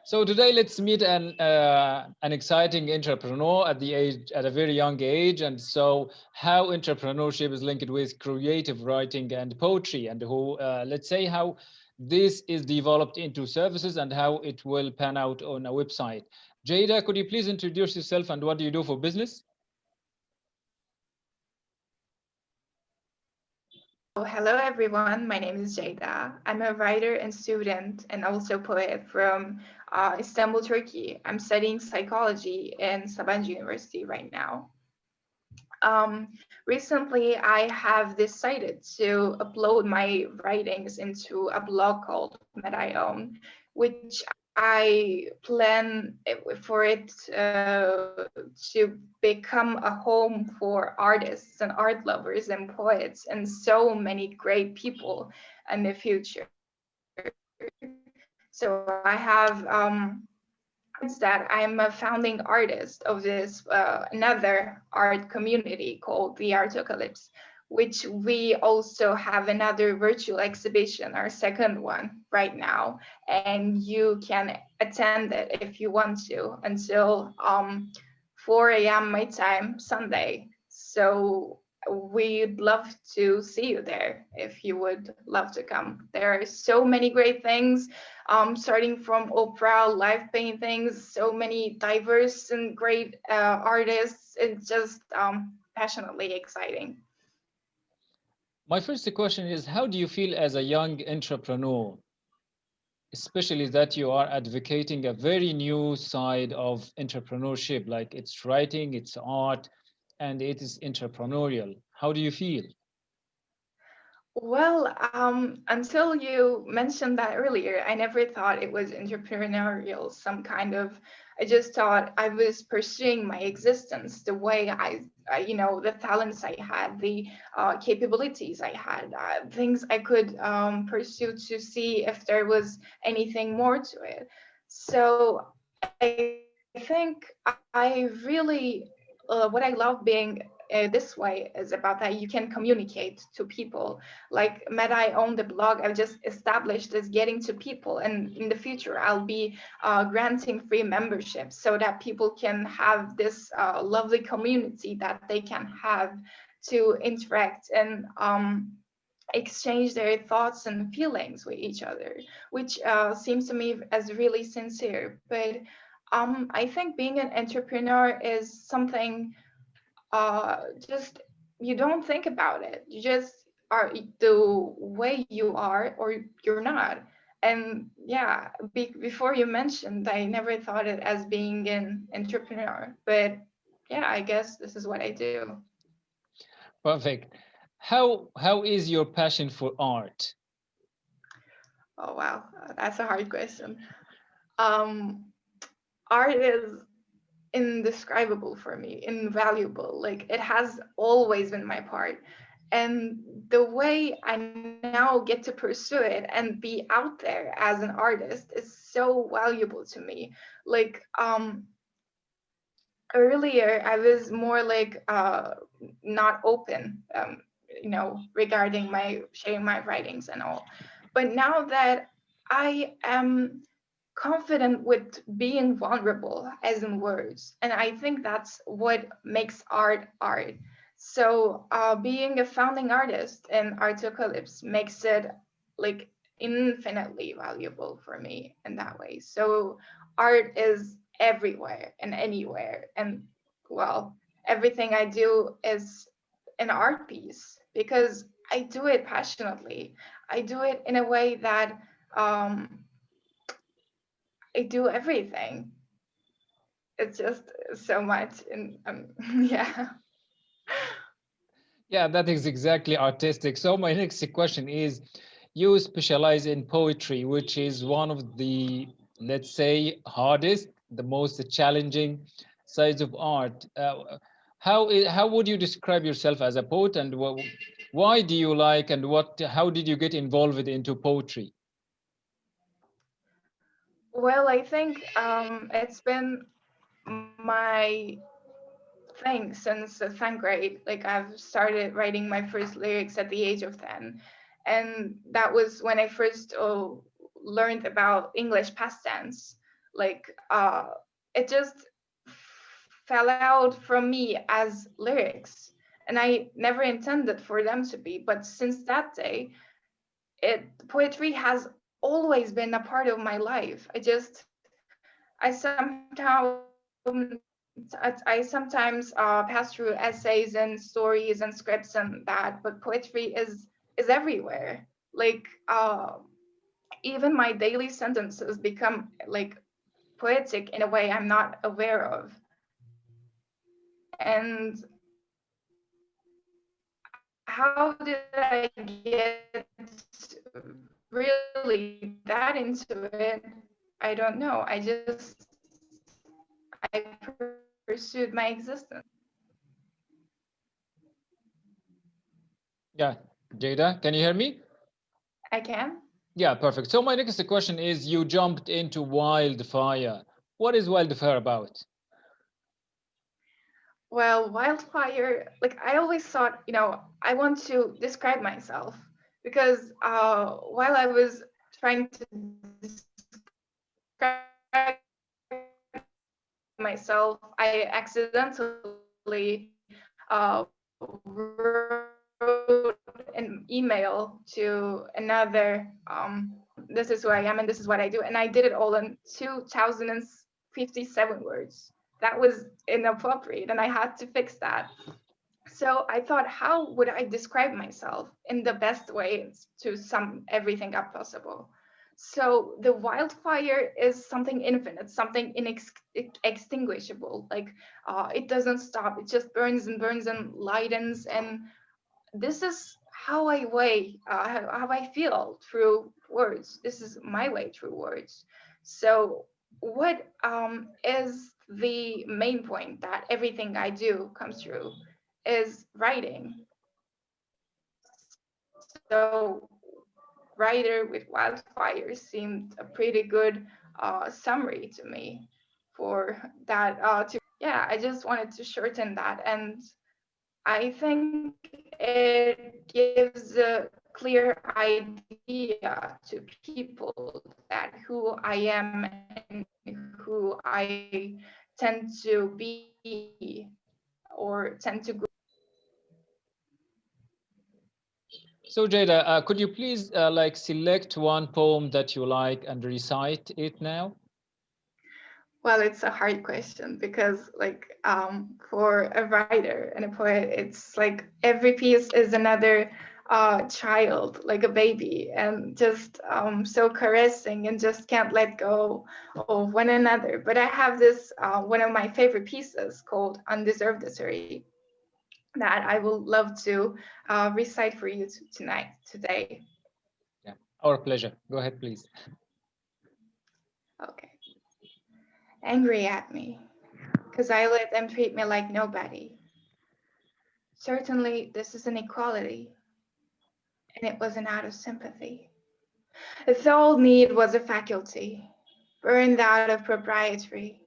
So today let's meet an exciting entrepreneur at a very young age, and so how entrepreneurship is linked with creative writing and poetry, and who let's say how this is developed into services and how it will pan out on a website. Jada, could you please introduce yourself and what do you do for business? Hello everyone, my name is Ceyda. I'm a writer and student and also poet from Istanbul, Turkey. I'm studying psychology in Sabancı University right now. Recently, I have decided to upload my writings into a blog called Mediome, which I plan for it to become a home for artists and art lovers and poets and so many great people in the future. So I have that I'm a founding artist of this another art community called the Artocalypse, which we also have another virtual exhibition, our second one right now, and you can attend it if you want to until 4 a.m. my time Sunday. So we'd love to see you there if you would love to come. There are so many great things, starting from opera, live paintings, so many diverse and great artists. It's just passionately exciting. My first question is, how do you feel as a young entrepreneur, especially that you are advocating a very new side of entrepreneurship, like it's writing, it's art, and it is entrepreneurial? How do you feel? Well, until you mentioned that earlier, I never thought it was entrepreneurial, some kind of, I just thought I was pursuing my existence the way the talents I had, the capabilities I had, things I could pursue to see if there was anything more to it. So I think I really, what I love being this way is about that you can communicate to people. Like I own the blog I've just established is getting to people, and in the future I'll be granting free memberships so that people can have this lovely community that they can have to interact and exchange their thoughts and feelings with each other, which seems to me as really sincere. But I think being an entrepreneur is something just you don't think about it. You just are the way you are or you're not. And yeah, before you mentioned, I never thought it as being an entrepreneur, but yeah, I guess this is what I do. Perfect. How is your passion for art? Oh wow, that's a hard question. um Art is indescribable for me, invaluable. Like it has always been my part. And the way I now get to pursue it and be out there as an artist is so valuable to me. Like earlier, I was more like not open, regarding my sharing my writings and all. But now that I am confident with being vulnerable as in words, and I think that's what makes art art. So being a founding artist in Artocalypse makes it like infinitely valuable for me in that way. So art is everywhere and anywhere, and well, everything I do is an art piece because I do it passionately. I do it in a way that um, I do everything. It's just so much, and yeah. Yeah, that is exactly artistic. So my next question is, you specialize in poetry, which is one of the, let's say, hardest, the most challenging sides of art. How would you describe yourself as a poet, and why do you like and how did you get involved into poetry? Well, I think it's been my thing since the 10th grade. Like I've started writing my first lyrics at the age of 10, and that was when I first learned about English past tense. Like it just fell out from me as lyrics, and I never intended for them to be. But since that day, poetry has always been a part of my life. I sometimes pass through essays and stories and scripts and that, but poetry is everywhere. Like even my daily sentences become like poetic in a way I'm not aware of. And how did I get really that into it? I don't know. I pursued my existence. Yeah, Ceyda, can you hear me? I can. Yeah, perfect. So my next question is, you jumped into wildfire. What is wildfire about? Well, wildfire, like I always thought, I want to describe myself because while I was trying to describe myself, I accidentally wrote an email to another, this is who I am and this is what I do. And I did it all in 2057 words. That was inappropriate and I had to fix that. So I thought, how would I describe myself in the best way to sum everything up possible? So the wildfire is something infinite, something inextinguishable. Like it doesn't stop; it just burns and lightens. And this is how I how I feel through words. This is my way through words. So what is the main point that everything I do comes through is writing. So writer with wildfire seemed a pretty good summary to me for that. Yeah, I just wanted to shorten that, and I think it gives a clear idea to people that who I am and who I tend to be or tend to grow. So Jada, could you please like select one poem that you like and recite it now? Well, it's a hard question because, like, for a writer and a poet, it's like every piece is another child, like a baby, and just so caressing and just can't let go of one another. But I have this one of my favorite pieces called Undeservedatory that I will love to recite for you today. Yeah, our pleasure. Go ahead, please. Okay. Angry at me because I let them treat me like nobody. Certainly, this is an equality, and it wasn't out of sympathy. If all need was a faculty, burned out of proprietary,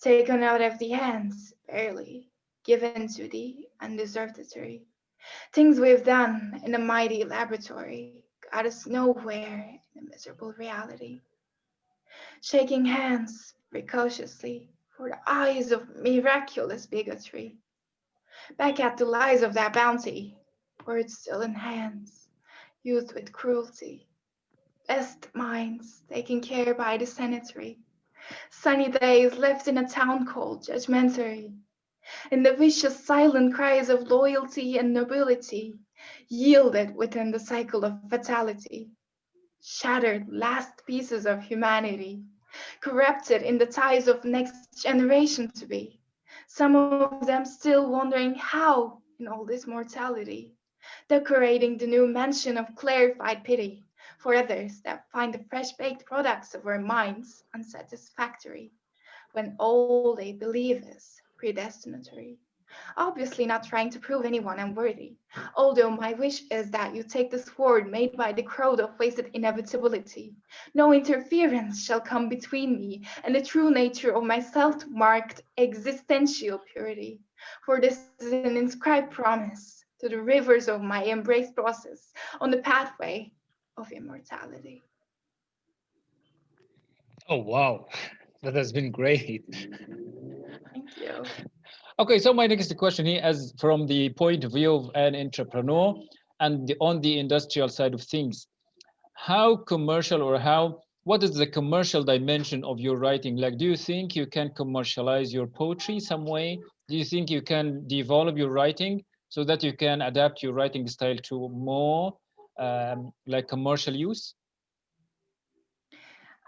taken out of the hands, barely, given to the undeservedatory. Things we've done in a mighty laboratory got us nowhere in a miserable reality. Shaking hands precociously for the eyes of miraculous bigotry. Back at the lies of that bounty, words still in hands, used with cruelty. Best minds taken care by the sanitary. Sunny days left in a town called judgmentary. And the vicious silent cries of loyalty and nobility yielded within the cycle of fatality. Shattered last pieces of humanity, corrupted in the ties of next generation to be. Some of them still wondering how in all this mortality, decorating the new mansion of clarified pity for others that find the fresh baked products of our minds unsatisfactory when all they believe is predestinatory. Obviously, not trying to prove anyone unworthy, although my wish is that you take the sword made by the crowd of wasted inevitability. No interference shall come between me and the true nature of my self marked existential purity. For this is an inscribed promise to the rivers of my embrace process on the pathway of immortality. Oh, wow. That has been great. Thank you. Okay, so my next question here, as from the point of view of an entrepreneur and on the industrial side of things, how commercial or how what is the commercial dimension of your writing? Like, do you think you can commercialize your poetry some way? Do you think you can develop your writing so that you can adapt your writing style to more like commercial use?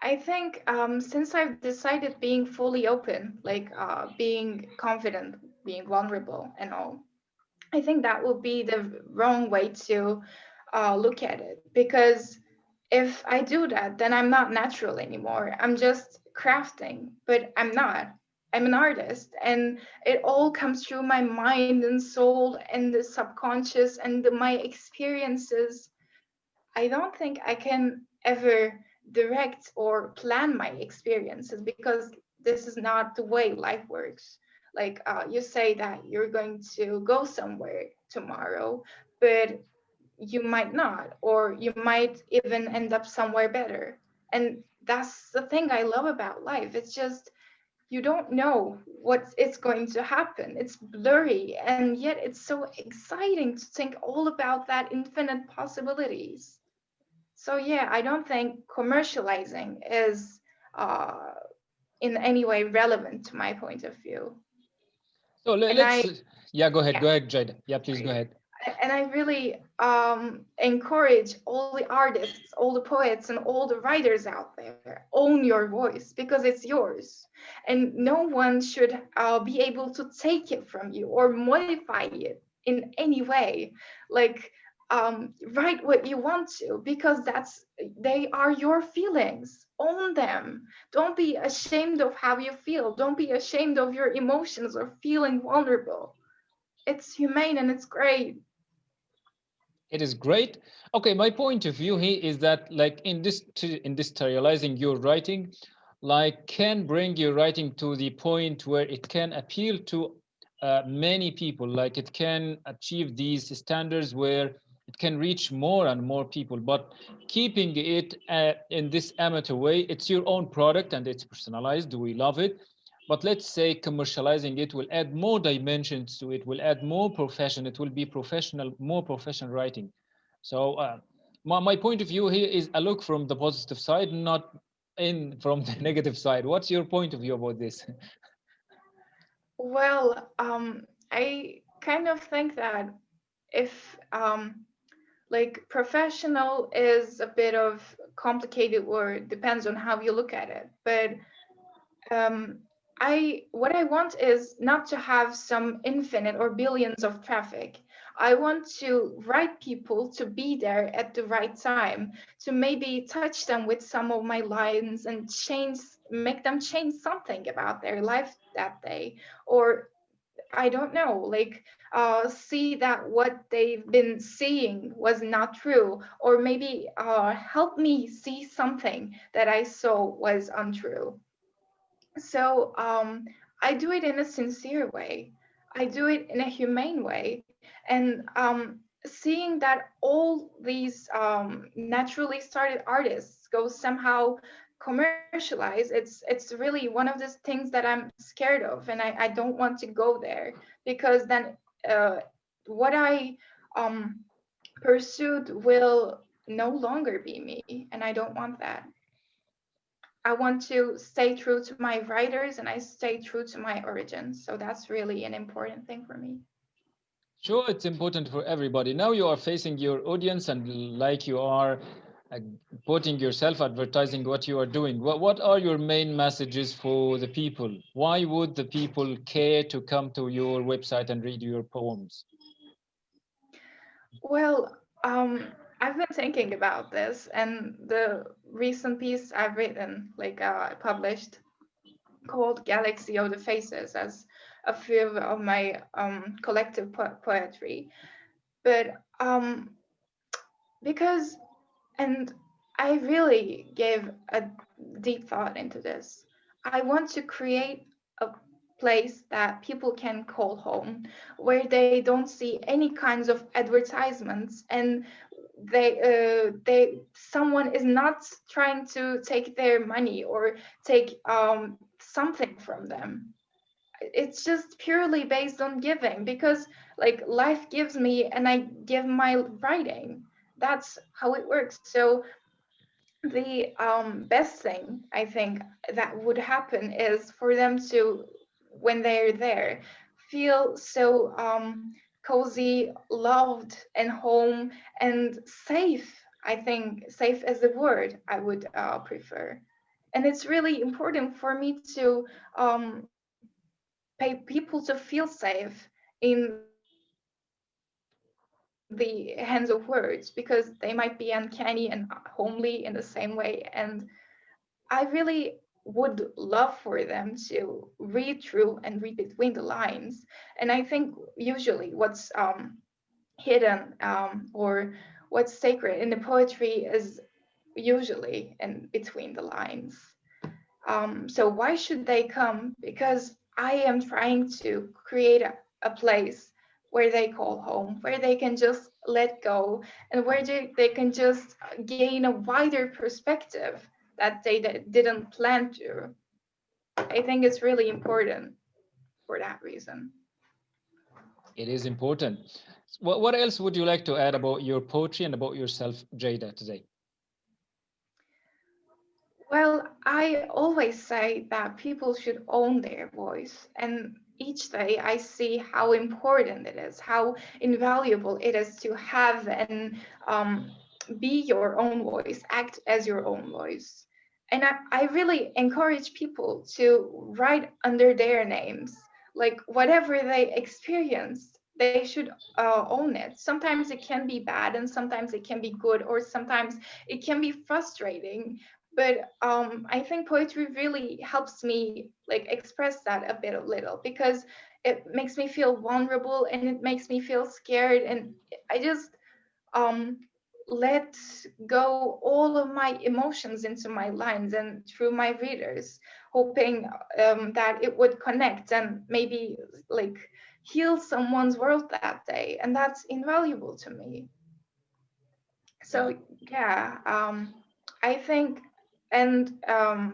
I think since I've decided being fully open, like being confident, being vulnerable, and all, I think that would be the wrong way to look at it. Because if I do that, then I'm not natural anymore. I'm just crafting, but I'm not. I'm an artist, and it all comes through my mind and soul and the subconscious and my experiences. I don't think I can ever direct or plan my experiences because this is not the way life works. Like you say that you're going to go somewhere tomorrow, but you might not, or you might even end up somewhere better. And that's the thing I love about life. It's just you don't know what it's going to happen. It's blurry, and yet it's so exciting to think all about that infinite possibilities. So yeah, I don't think commercializing is uh, in any way relevant to my point of view. So And I, yeah, yeah, go ahead, Jada. Yeah, please go sorry. ahead. And I really encourage all the artists, all the poets, and all the writers out there, own your voice because it's yours. And no one should be able to take it from you or modify it in any way. Like, write what you want to because they are your feelings. Own them. Don't be ashamed of how you feel. Don't be ashamed of your emotions or feeling vulnerable. It's humane and it's great. It is great. Okay, my point of view here is that like in this industrializing your writing, like can bring your writing to the point where it can appeal to many people. Like it can achieve these standards where it can reach more and more people. But keeping it in this amateur way, it's your own product and it's personalized. We love it. But let's say commercializing it will add more dimensions to it, will add more profession, it will be professional, more professional writing. So my point of view here is a look from the positive side, not in from the negative side. What's your point of view about this? Well, I kind of think that if like professional is a bit of complicated word, depends on how you look at it. But um, I what I want is not to have some infinite or billions of traffic. I want to write people to be there at the right time, to maybe touch them with some of my lines and make them change something about their life that day, or I don't know, like see that what they've been seeing was not true, or maybe help me see something that I saw was untrue. So I do it in a sincere way. I do it in a humane way, and seeing that all these naturally started artists go somehow commercialized, it's really one of those things that I'm scared of, and I don't want to go there because then uh, what I um, pursued will no longer be me, and I don't want that. I want to stay true to my writers and I stay true to my origins. So that's really an important thing for me. Sure, it's important for everybody. Now you are facing your audience and like you are uh, putting yourself, advertising what you are doing. What are your main messages for the people? Why would the people care to come to your website and read your poems? Well, I've been thinking about this, and the recent piece I've written, like published, called Galaxy of the Faces, as a few of my collective poetry. But because, and I really gave a deep thought into this. I want to create a place that people can call home, where they don't see any kinds of advertisements and someone is not trying to take their money or take something from them. It's just purely based on giving, because like life gives me and I give my writing. That's how it works. So the best thing I think that would happen is for them to, when they're there, feel so cozy, loved, and home and safe. I think safe is the word I would prefer. And it's really important for me to pay people to feel safe in the hands of words, because they might be uncanny and homely in the same way. And I really would love for them to read through and read between the lines. And I think usually what's hidden or what's sacred in the poetry is usually in between the lines. So why should they come? Because I am trying to create a place where they call home, where they can just let go, and where they can just gain a wider perspective that they didn't plan to. I think it's really important for that reason. It is important. What else would you like to add about your poetry and about yourself, Jada, today? Well, I always say that people should own their voice. And each day I see how important it is, how invaluable it is to have and be your own voice, act as your own voice. And I really encourage people to write under their names, like whatever they experienced. They should own it. Sometimes it can be bad, and sometimes it can be good, or sometimes it can be frustrating, but I think poetry really helps me like express that a bit a little, because it makes me feel vulnerable and it makes me feel scared, and I just um let go all of my emotions into my lines and through my readers, hoping that it would connect and maybe like heal someone's world that day, and that's invaluable to me. Yeah. So yeah, I think, and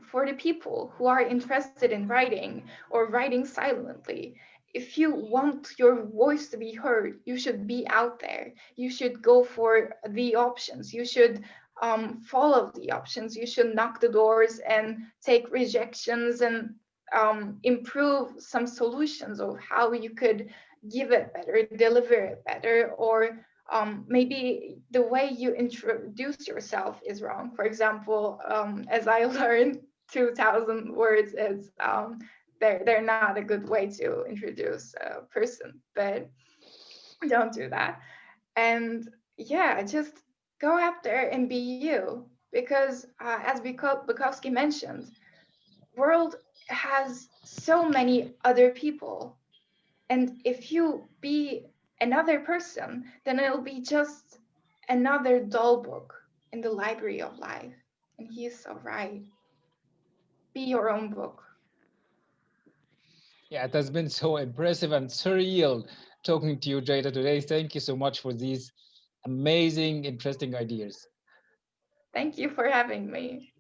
for the people who are interested in writing or writing silently, if you want your voice to be heard, you should be out there. You should go for the options. You should follow the options. You should knock the doors and take rejections and improve some solutions of how you could give it better, deliver it better, or maybe the way you introduce yourself is wrong. For example, as I learned, 2,000 words is they're not a good way to introduce a person, but don't do that. And yeah, just go out there and be you, because as Bukowski mentioned, world has so many other people, and if you be another person, then it'll be just another dull book in the library of life. And he is so right. Be your own book. Yeah, it has been so impressive and surreal talking to you, Jada, today. Thank you so much for these amazing, interesting ideas. Thank you for having me.